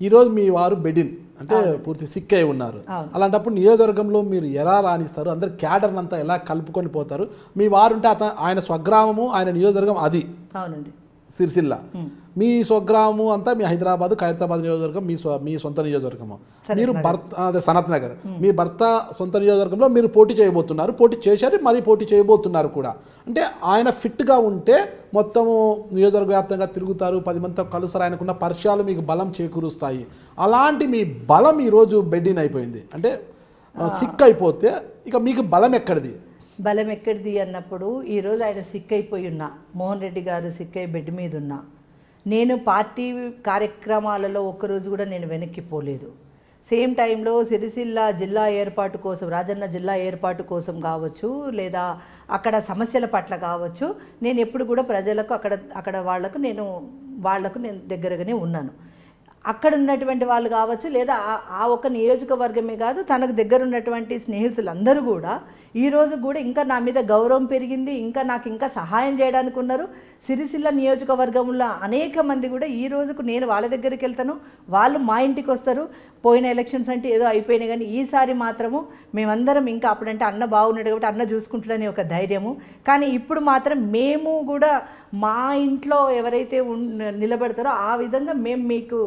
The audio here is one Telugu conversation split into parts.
ఈరోజు మీ వారు బెడిన్ అంటే పూర్తి సిక్ అయి ఉన్నారు. అలాంటప్పుడు నియోజకవర్గంలో మీరు ఎలా రాణిస్తారు? అందరు క్యాడర్ని అంతా ఎలా కలుపుకొని పోతారు? మీ వారు ఉంటే ఆయన స్వగ్రామము, ఆయన నియోజకవర్గం అది సిరిసిల్ల, మీ స్వగ్రామము అంతా మీ హైదరాబాద్ ఖైరతాబాద్ నియోజకవర్గం మీ సొంత నియోజకవర్గము. మీరు భర్త సనత్ నగర్, మీ భర్త సొంత నియోజకవర్గంలో మీరు పోటీ చేయబోతున్నారు, పోటీ చేశారు, మరీ పోటీ చేయబోతున్నారు కూడా. అంటే ఆయన ఫిట్గా ఉంటే మొత్తము నియోజకవర్గ వ్యాప్తంగా తిరుగుతారు, 10 మందితో కలుస్తారు, ఆయనకున్న పరిచయాలు మీకు బలం చేకూరుస్తాయి. అలాంటి మీ బలం ఈరోజు బెడ్డిన్ అయిపోయింది. అంటే సిక్ అయిపోతే ఇక మీకు బలం ఎక్కడిది? బలం ఎక్కడిది అన్నప్పుడు ఈరోజు ఆయన సిక్ అయిపోయి ఉన్నా, మోహన్ రెడ్డి గారు సిక్ అయి బెడ్ మీద ఉన్నా, నేను పార్టీ కార్యక్రమాలలో ఒక్కరోజు కూడా నేను వెనక్కి పోలేదు. సేమ్ టైంలో సిరిసిల్ల జిల్లా ఏర్పాటు కోసం, రాజన్న జిల్లా ఏర్పాటు కోసం కావచ్చు, లేదా అక్కడ సమస్యల పట్ల కావచ్చు, నేను ఎప్పుడు కూడా ప్రజలకు అక్కడ వాళ్లకు నేను దగ్గరగానే ఉన్నాను. అక్కడ ఉన్నటువంటి వాళ్ళు కావచ్చు, లేదా ఆ ఒక్క నియోజకవర్గమే కాదు, తనకు దగ్గర ఉన్నటువంటి స్నేహితులందరూ కూడా ఈరోజు కూడా ఇంకా నా మీద గౌరవం పెరిగింది, నాకు ఇంకా సహాయం చేయడానికి ఉన్నారు. సిరిసిల్ల నియోజకవర్గంలో అనేక మంది కూడా ఈ రోజుకు నేను వాళ్ళ దగ్గరికి వెళ్తాను, వాళ్ళు మా ఇంటికి వస్తారు. పోయిన ఎలక్షన్స్ అంటే ఏదో అయిపోయినాయి, కానీ ఈసారి మాత్రము మేమందరం ఇంకా అప్పుడంటే అన్న బాగున్నాడు కాబట్టి అన్న చూసుకుంటున్నానే ఒక ధైర్యము. కానీ ఇప్పుడు మాత్రం మేము కూడా మా ఇంట్లో ఎవరైతే నిలబడతారో ఆ విధంగా మేము మీకు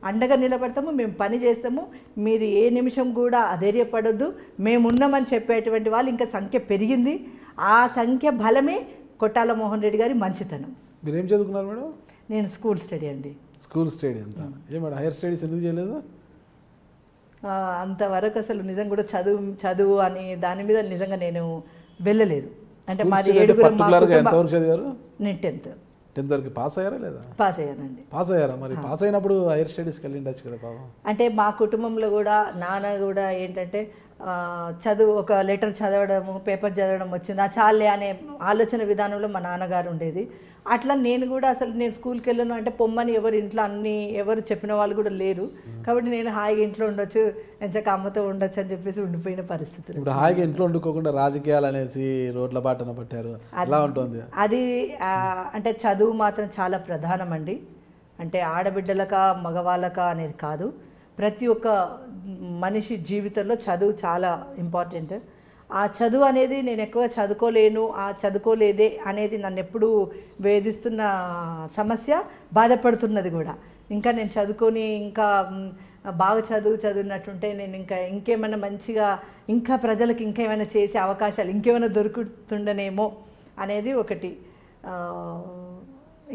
అండగా నిలబడతాము, మేము పని చేస్తాము. మీరు ఏ నిమిషం కూడా అధైర్యపడొద్దు, మేమున్నామని చెప్పేటువంటి వాళ్ళు ఇంకా సంఖ్య పెరిగింది. ఆ సంఖ్య బలమే కొట్టాల మోహన్ రెడ్డి గారి మంచితనం. మీరేం చదువుకున్నారు మేడం? నేను స్కూల్ స్టడీ అండి. స్కూల్ స్టడీ అంతా ఏ మేడం? హైయర్ స్టడీస్ ఎందుకు చేయలేదు? అంతవరకు అసలు నిజం కూడా చదువు అని దాని మీద నిజంగా నేను వెళ్ళలేదు. అంటే మాది 7 ఎంతవరకు చదివారు? నేను 10th వరకు పాస్ అయ్యారా లేదా? పాస్ అయ్యానండి. పాస్ అయ్యారా? మరి పాస్ అయినప్పుడు హైయర్ స్టడీస్కి వెళ్ళిండొచ్చు కదా పాపం. అంటే మా కుటుంబంలో కూడా నాన్న కూడా ఏంటంటే చదువు, ఒక లెటర్ చదవడము, పేపర్ చదవడం వచ్చింది ఆ చాలే అనే ఆలోచన విధానంలో మా నాన్నగారు ఉండేది. అట్లా నేను కూడా అసలు నేను స్కూల్కి వెళ్ళను అంటే పొమ్మని ఎవరు చెప్పిన వాళ్ళు కూడా లేరు. కాబట్టి నేను హాయిగా ఇంట్లో ఉండొచ్చు, ఎంచక్క అమ్మతో ఉండొచ్చు అని చెప్పేసి ఉండిపోయిన పరిస్థితి. ఇప్పుడు హాయిగా ఇంట్లో వండుకోకుండా రాజకీయాలు అనేసి రోడ్ల బాటన పట్టారు, అలా ఉంటుంది. అది అంటే చదువు మాత్రం చాలా ప్రధానం అండి. అంటే ఆడబిడ్డలకా మగవాళ్ళకా అనేది కాదు, ప్రతి ఒక్క మనిషి జీవితంలో చదువు చాలా ఇంపార్టెంట్. ఆ చదువు అనేది నేను ఎక్కువ చదువుకోలేను, చదువుకోలేదే అనేది నన్ను ఎప్పుడూ వేధిస్తున్న సమస్య, బాధపడుతున్నది కూడా. ఇంకా నేను చదువుకొని ఇంకా బాగా చదివినట్టుంటే నేను ఇంకేమైనా మంచిగా ఇంకా ప్రజలకు ఇంకేమైనా చేసే అవకాశాలు ఇంకేమైనా దొరుకుతుండనేమో అనేది ఒకటి.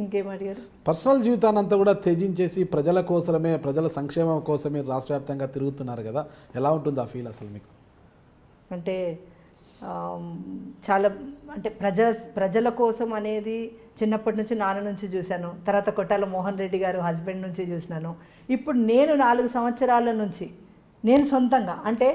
ఇంకేమడిగారు? పర్సనల్ జీవితాన్ని అంతా కూడా త్యజించేసి ప్రజల కోసమే, ప్రజల సంక్షేమం కోసమే రాష్ట్ర వ్యాప్తంగా తిరుగుతున్నారు కదా, ఎలా ఉంటుంది ఆ ఫీల్ అసలు మీకు? అంటే చాలా అంటే ప్రజల కోసం అనేది చిన్నప్పటి నుంచి నాన్న నుంచి చూశాను, తర్వాత కొట్టాల మోహన్ రెడ్డి గారు హస్బెండ్ నుంచి చూసినాను. ఇప్పుడు నేను 4 సంవత్సరాల నుంచి నేను సొంతంగా అంటే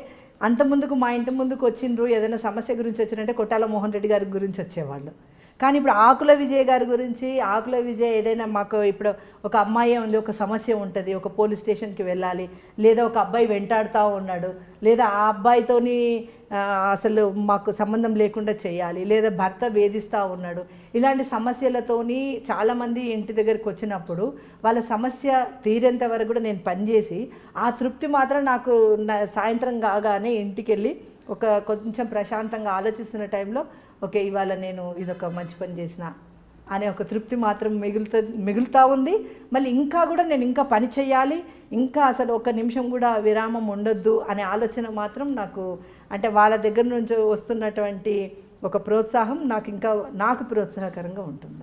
అంతకుముందుకు మా ఇంటి ముందుకు వచ్చిండ్రు, ఏదైనా సమస్య గురించి వచ్చినంటే కొట్టాల మోహన్ రెడ్డి గారి గురించి వచ్చేవాళ్ళు. కానీ ఇప్పుడు ఆకుల విజయ్ గారి గురించి, ఆకుల విజయ్ ఏదైనా మాకు ఇప్పుడు ఒక అమ్మాయి ఉంది, ఒక సమస్య ఉంటుంది, ఒక పోలీస్ స్టేషన్కి వెళ్ళాలి, లేదా ఒక అబ్బాయి వెంటాడుతూ ఉన్నాడు, లేదా ఆ అబ్బాయితోని అసలు మాకు సంబంధం లేకుండా చేయాలి, లేదా భర్త వేధిస్తూ ఉన్నాడు, ఇలాంటి సమస్యలతోని చాలామంది ఇంటి దగ్గరికి వచ్చినప్పుడు వాళ్ళ సమస్య తీరేంత వరకు కూడా నేను పనిచేసి ఆ తృప్తి మాత్రం నాకు సాయంత్రం కాగానే ఇంటికి వెళ్ళి కొంచెం ప్రశాంతంగా ఆలోచిస్తున్న టైంలో ఓకే ఇవాళ నేను ఇదొక మంచి పని చేసిన అనే ఒక తృప్తి మాత్రం మిగులుతూ ఉంది. మళ్ళీ ఇంకా కూడా నేను ఇంకా పని చేయాలి, ఇంకా అసలు ఒక నిమిషం కూడా విరామం ఉండొద్దు అనే ఆలోచన మాత్రం నాకు, అంటే వాళ్ళ దగ్గర నుంచి వస్తున్నటువంటి ఒక ప్రోత్సాహం నాకు ప్రోత్సాహకరంగా ఉంటుంది.